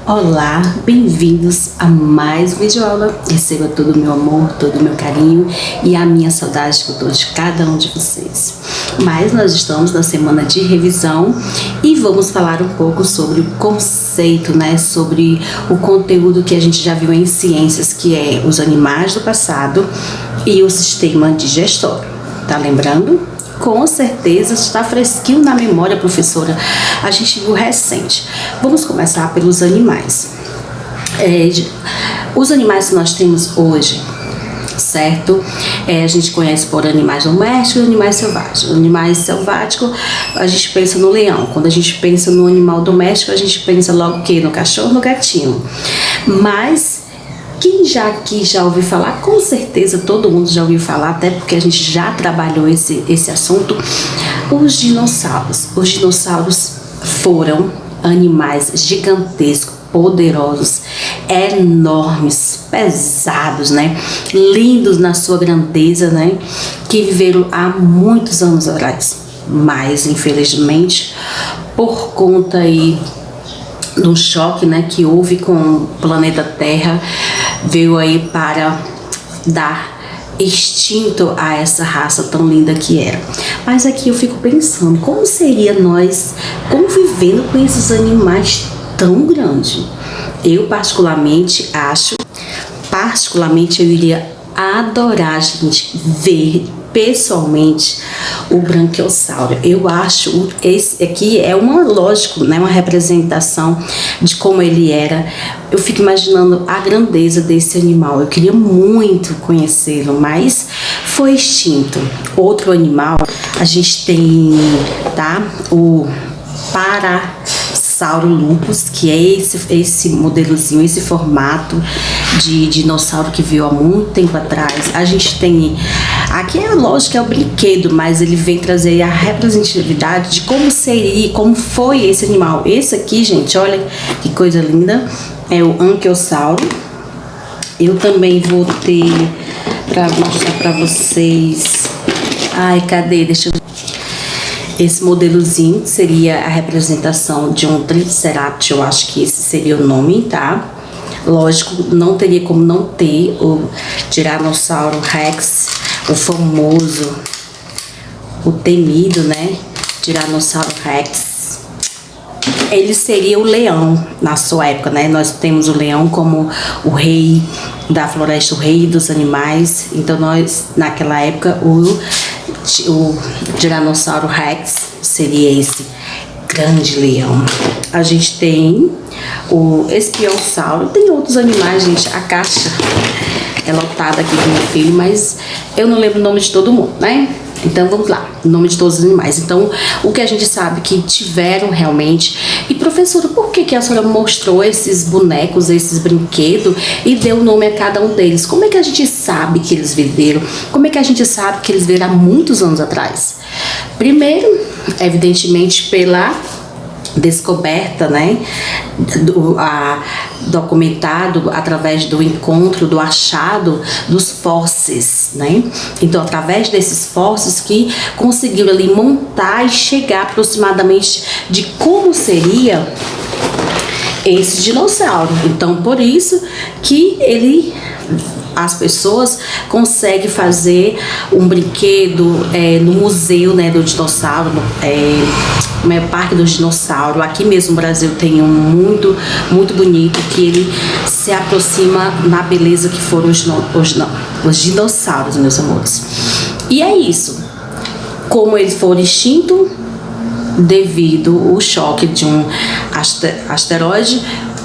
Olá, bem-vindos a mais uma videoaula. Receba todo o meu amor, todo o meu carinho e a minha saudade que eu tô de cada um de vocês. Mas nós estamos na semana de revisão e vamos falar um pouco sobre o conceito, sobre o conteúdo que a gente já viu em ciências, que é os animais do passado e o sistema digestório. Tá lembrando? Com certeza está fresquinho na memória, professora. A gente viu recente. Vamos começar pelos animais. Os animais que nós temos hoje, certo? A gente conhece por animais domésticos e animais selvagens. Animais selváticos, a gente pensa no leão. Quando a gente pensa no animal doméstico, a gente pensa logo o quê? No cachorro, no gatinho. Mas quem já ouviu falar, com certeza todo mundo já ouviu falar, até porque a gente já trabalhou esse assunto, os dinossauros. Os dinossauros foram animais gigantescos, poderosos, enormes, pesados, lindos na sua grandeza, que viveram há muitos anos atrás. Mas, infelizmente, por conta aí do choque, que houve com o planeta Terra, veio aí para dar extinto a essa raça tão linda que era. Mas aqui eu fico pensando, como seria nós convivendo com esses animais tão grandes? Eu particularmente eu iria adorar, gente, ver pessoalmente o branquiossauro. Eu acho esse aqui é uma representação de como ele era. Eu fico imaginando a grandeza desse animal. Eu queria muito conhecê-lo, mas foi extinto. Outro animal, a gente tem, o Parasaurolophus, que é esse modelozinho, esse formato de dinossauro que veio há muito tempo atrás. A gente tem, aqui é lógico que é o brinquedo, mas ele vem trazer a representatividade de como seria, como foi esse animal. Esse aqui, gente, olha que coisa linda, é o Anquiossauro. Eu também vou ter para mostrar para vocês. Cadê? Deixa eu ver. Esse modelozinho seria a representação de um Triceratops, eu acho que esse seria o nome, tá? Lógico, não teria como não ter o Tiranossauro Rex, o famoso, o temido, Tiranossauro Rex. Ele seria o leão na sua época, Nós temos o leão como o rei da floresta, o rei dos animais. Então nós, naquela época, o Tiranossauro Rex seria esse grande leão. A gente tem o Espiossauro, tem outros animais, gente. A caixa é lotada aqui do meu filho, mas eu não lembro o nome de todo mundo, Então vamos lá, o nome de todos os animais. Então, o que a gente sabe que tiveram realmente. E professora, por que a senhora mostrou esses bonecos, esses brinquedos e deu nome a cada um deles? Como é que a gente sabe que eles viveram? Como é que a gente sabe que eles viveram há muitos anos atrás? Primeiro, evidentemente, pela descoberta, documentado através do encontro, do achado dos fósseis, Então, através desses fósseis que conseguiram ali montar e chegar aproximadamente de como seria esse dinossauro. Então, por isso que as pessoas conseguem fazer um brinquedo no museu, do dinossauro, no Parque dos Dinossauros. Aqui mesmo no Brasil tem um muito, muito bonito, que ele se aproxima na beleza que foram os dinossauros, meus amores. E é isso. Como eles foram extintos devido ao choque de um asteroide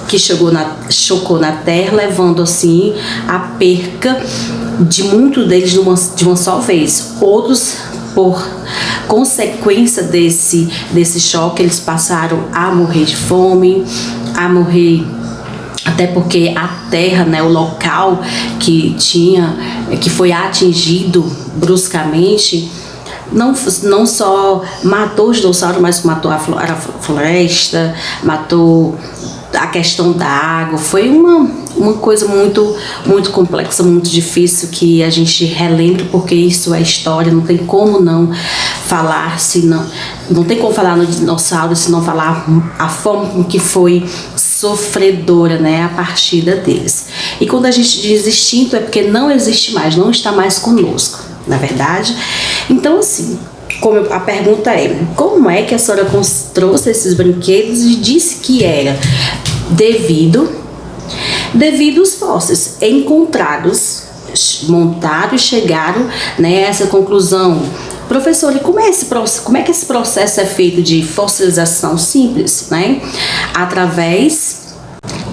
que chocou na Terra, levando assim a perca de muitos deles de uma só vez. Outros, por consequência desse choque, eles passaram a morrer de fome, a morrer, até porque a Terra, o local que foi atingido bruscamente, não só matou os dinossauros, mas matou a floresta, matou a questão da água. Foi uma coisa muito, muito complexa, muito difícil, que a gente relembra, porque isso é história, não tem como não falar, não tem como falar no dinossauro se não falar a forma com que foi sofredora, né, a partida deles. E quando a gente diz extinto é porque não existe mais, não está mais conosco, na verdade. Então, assim, a pergunta é, como é que a senhora trouxe esses brinquedos e disse que era devido aos fósseis encontrados, montaram e chegaram, né, a essa conclusão. Professor, e como é que esse processo é feito de fossilização simples, né?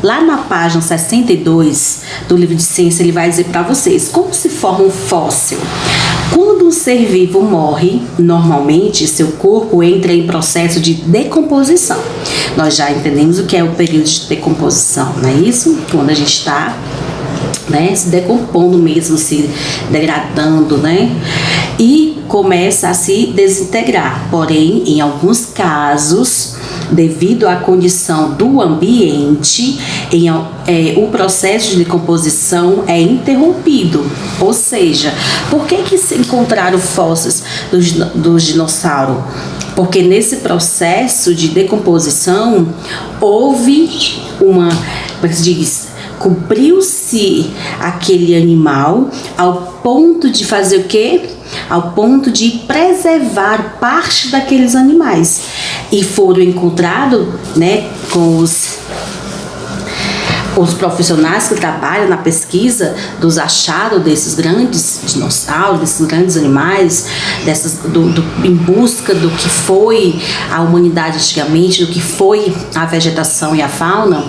Lá na página 62 do livro de ciência, ele vai dizer para vocês como se forma um fóssil. Quando um ser vivo morre, normalmente seu corpo entra em processo de decomposição. Nós já entendemos o que é o período de decomposição, não é isso? Quando a gente está, né, se decompondo mesmo, se degradando, né? E começa a se desintegrar. Porém, em alguns casos, devido à condição do ambiente, o processo de decomposição é interrompido. Ou seja, por que se encontraram fósseis dos dinossauros? Porque nesse processo de decomposição houve como se diz, cumpriu-se aquele animal ao ponto de fazer o quê? Ao ponto de preservar parte daqueles animais. E foram encontrados, né, com os profissionais que trabalham na pesquisa dos achados desses grandes dinossauros, desses grandes animais, em busca do que foi a humanidade antigamente, do que foi a vegetação e a fauna.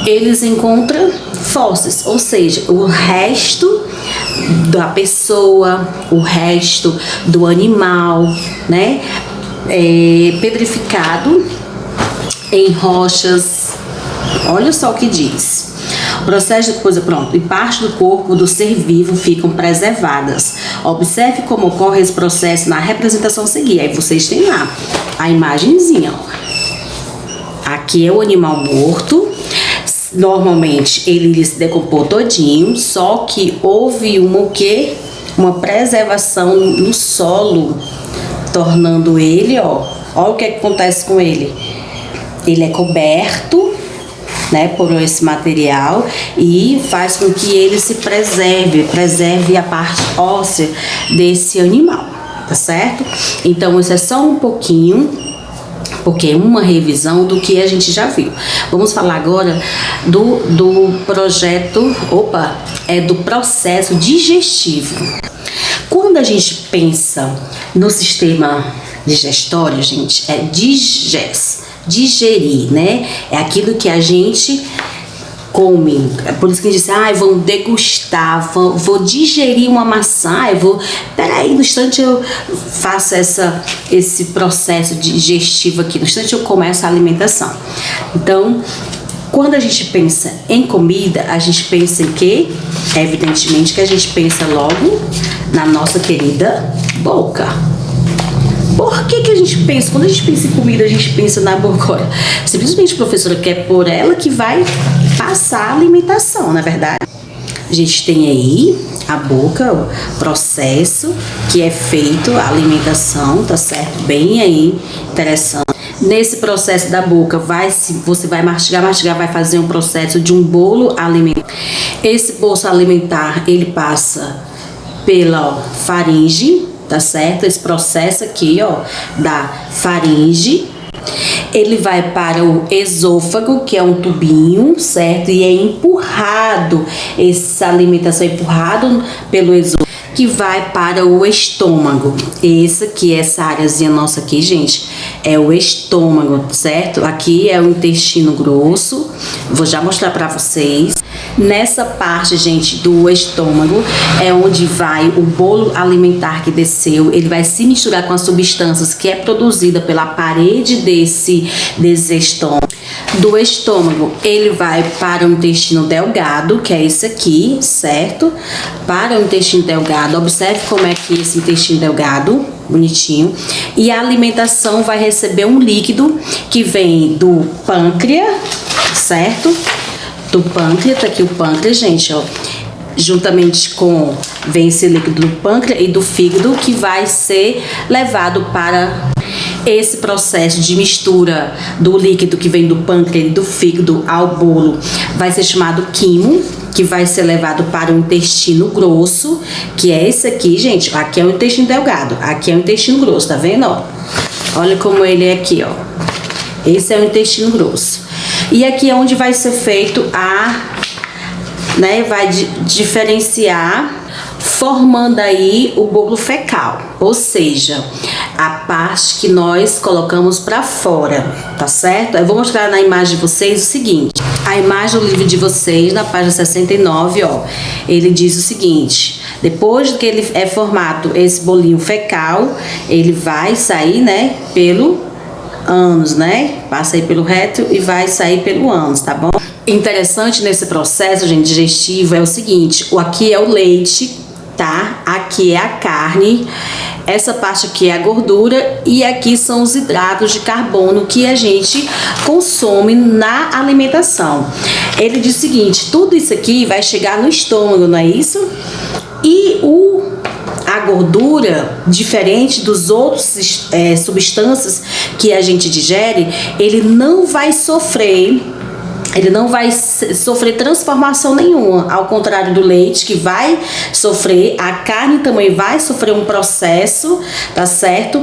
Eles encontram fósseis, ou seja, o resto da pessoa, o resto do animal, né, pedrificado em rochas. Olha só o que diz. O processo de coisa pronto, e parte do corpo do ser vivo ficam preservadas. Observe como ocorre esse processo na representação a seguir. Aí vocês têm lá a imagenzinha, ó. Aqui é o animal morto. Normalmente ele se decompôs todinho, só que houve uma preservação no solo, tornando ele, olha o que acontece com ele. Ele é coberto, né, por esse material e faz com que ele se preserve a parte óssea desse animal, tá certo? Então isso é só um pouquinho, porque é uma revisão do que a gente já viu. Vamos falar agora do processo digestivo. Quando a gente pensa no sistema digestório, gente, é digerir, né? É aquilo que a gente come. É por isso que a gente diz, vão degustar, vou digerir uma maçã, peraí, no instante eu faço esse processo digestivo aqui, no instante eu começo a alimentação. Então, quando a gente pensa em comida, a gente pensa em quê? Evidentemente que a gente pensa logo na nossa querida boca. Por que a gente pensa, quando a gente pensa em comida, a gente pensa na boca? Olha, simplesmente, professora, que é por ela que vai passar a alimentação, na verdade. A gente tem aí a boca, o processo que é feito a alimentação, tá certo? Bem aí, interessante. Nesse processo da boca, você vai mastigar, vai fazer um processo de um bolo alimentar. Esse bolo alimentar, ele passa pela faringe, tá certo? Esse processo aqui, da faringe, ele vai para o esôfago, que é um tubinho, certo? E é empurrado, essa alimentação é empurrado pelo esôfago, que vai para o estômago. Essa áreazinha nossa aqui, gente, é o estômago, certo? Aqui é o intestino grosso, vou já mostrar para vocês. Nessa parte, gente, do estômago é onde vai o bolo alimentar que desceu. Ele vai se misturar com as substâncias que é produzida pela parede desse estômago. Do estômago, ele vai para o intestino delgado, que é esse aqui, certo? Para o intestino delgado, observe como é que esse intestino delgado, bonitinho. E a alimentação vai receber um líquido que vem do pâncreas, certo? Do pâncreas, tá aqui o pâncreas, gente, juntamente vem esse líquido do pâncreas e do fígado, que vai ser levado para Esse processo de mistura do líquido que vem do pâncreas e do fígado ao bolo vai ser chamado quimo, que vai ser levado para o intestino grosso, que é esse aqui, gente. Aqui é o intestino delgado, aqui é o intestino grosso, tá vendo, ó? Olha como ele é aqui, ó. Esse é o intestino grosso. E aqui é onde vai ser feito vai diferenciar, formando aí o bolo fecal, ou seja, a parte que nós colocamos para fora, tá certo? Eu vou mostrar na imagem de vocês o seguinte. A imagem do livro de vocês, na página 69, ó, ele diz o seguinte: depois que ele é formado esse bolinho fecal, ele vai sair, né, pelo ânus, né? Passa aí pelo reto e vai sair pelo ânus, tá bom? Interessante nesse processo, gente, digestivo é o seguinte: aqui é o leite, tá? Aqui é a carne, essa parte aqui é a gordura e aqui são os hidratos de carbono que a gente consome na alimentação. Ele diz o seguinte: tudo isso aqui vai chegar no estômago, não é isso? E a gordura, diferente dos outros substâncias que a gente digere, ele não vai sofrer transformação nenhuma, ao contrário do leite, que vai sofrer, a carne também vai sofrer um processo, tá certo?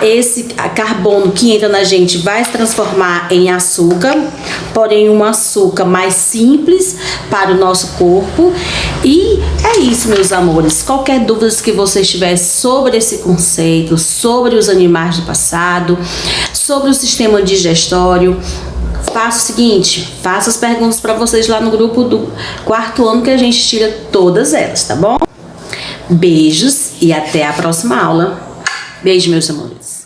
Esse carbono que entra na gente vai se transformar em açúcar, porém um açúcar mais simples para o nosso corpo. E é isso, meus amores. Qualquer dúvida que vocês tiverem sobre esse conceito, sobre os animais do passado, sobre o sistema digestório, faça o seguinte, faça as perguntas para vocês lá no grupo do 4º ano que a gente tira todas elas, tá bom? Beijos e até a próxima aula. Beijo, meus amores.